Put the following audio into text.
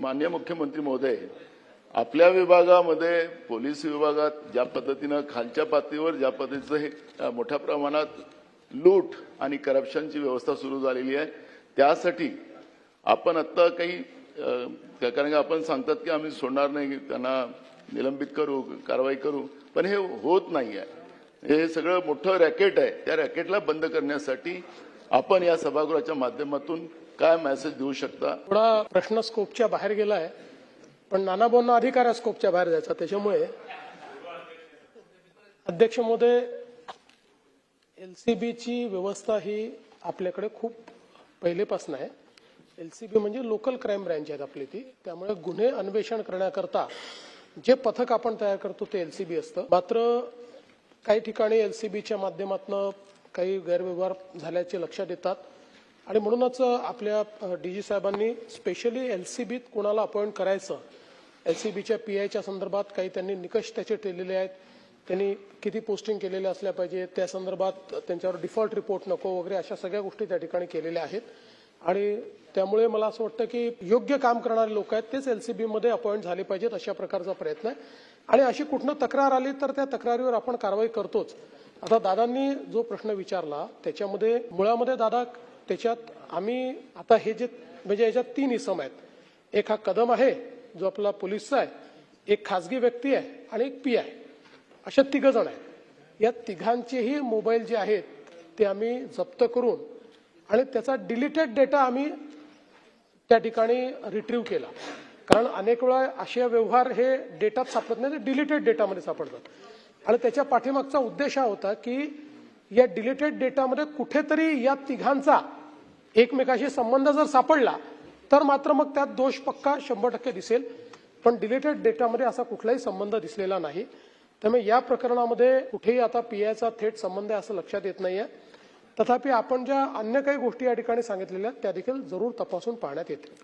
माननीय मुख्यमंत्री महोदय, आपल्या विभागामध्ये पोलीस विभागात ज्या पद्धतीनं खालच्या पातळीवर ज्या पद्धतीचं हे मोठ्या प्रमाणात लूट आणि करप्शनची व्यवस्था सुरू झालेली आहे, त्यासाठी आपण आता काही कारण की आपण सांगतात की आम्ही सोडणार नाही, त्यांना निलंबित करू, कारवाई करू, पण हे होत नाही आहे. हे सगळं मोठं रॅकेट आहे. त्या रॅकेटला बंद करण्यासाठी आपण या सभागृहाच्या माध्यमातून काय मेसेज देऊ शकता? थोडा प्रश्न स्कोपच्या बाहेर गेलाय, पण नानाभाऊंना अधिकार आहे स्कोपच्या बाहेर जायचा. त्याच्यामुळे अध्यक्ष महोदय, एलसीबीची व्यवस्था ही आपल्याकडे खूप पहिलेपासून आहे. एलसीबी म्हणजे लोकल क्राईम ब्रँच आहेत आपली ती. त्यामुळे गुन्हे अन्वेषण करण्याकरता जे पथक आपण तयार करतो ते एलसीबी असतं. मात्र काही ठिकाणी एलसीबीच्या माध्यमातून काही गैरव्यवहार झाल्याचे लक्षात येतात आणि म्हणूनच आपल्या डीजी साहेबांनी स्पेशली एलसीबीत कोणाला अपॉइंट करायचं, एलसीबीच्या पीआयच्या संदर्भात काही त्यांनी निकष त्याचे ठेवलेले आहेत. त्यांनी किती पोस्टिंग केलेले असल्या पाहिजे, त्या संदर्भात त्यांच्यावर डिफॉल्ट रिपोर्ट नको वगैरे अशा सगळ्या गोष्टी त्या ठिकाणी केलेल्या आहेत. आणि त्यामुळे मला असं वाटतं की योग्य काम करणारे लोक आहेत तेच एलसीबीमध्ये अपॉइंट झाले पाहिजेत, अशा प्रकारचा प्रयत्न आहे. आणि अशी कुठनं तक्रार आली तर त्या तक्रारीवर आपण कारवाई करतोच. आता दादांनी जो प्रश्न विचारला त्याच्यामध्ये मुळामध्ये दादा त्याच्यात आम्ही आता हे जे म्हणजे याच्यात 3 इसम आहेत. एक हा कदम आहे जो आपला पोलीसचा आहे, एक खासगी व्यक्ती आहे आणि एक पी आहे. अशा 3 जण आहेत. या तिघांचेही मोबाईल जे आहेत ते आम्ही जप्त करून आणि त्याचा डिलीटेड डेटा आम्ही त्या ठिकाणी रिट्रीव्ह केला. कारण अनेक वेळा असे व्यवहार हे डेटात सापडत नाही, ते डिलीटेड डेटामध्ये सापडतात. आणि त्याच्या पाठीमागचा उद्देश हा होता की या डिलीटेड डेटामध्ये कुठेतरी या तिघांचा एकमेकाशी संबंध जर सापडला तर मात्र मग त्यात दोष पक्का 100% दिसेल. पण डिलीटेड डेटामध्ये असा कुठलाही संबंध दिसलेला नाही. त्यामुळे या प्रकरणामध्ये कुठेही आता पीआयचा थेट संबंध आहे असं लक्षात येत नाहीये. तथापि आपण ज्या अन्य काही गोष्टी या ठिकाणी सांगितलेल्या त्या देखील जरूर तपासून पाहण्यात येतील.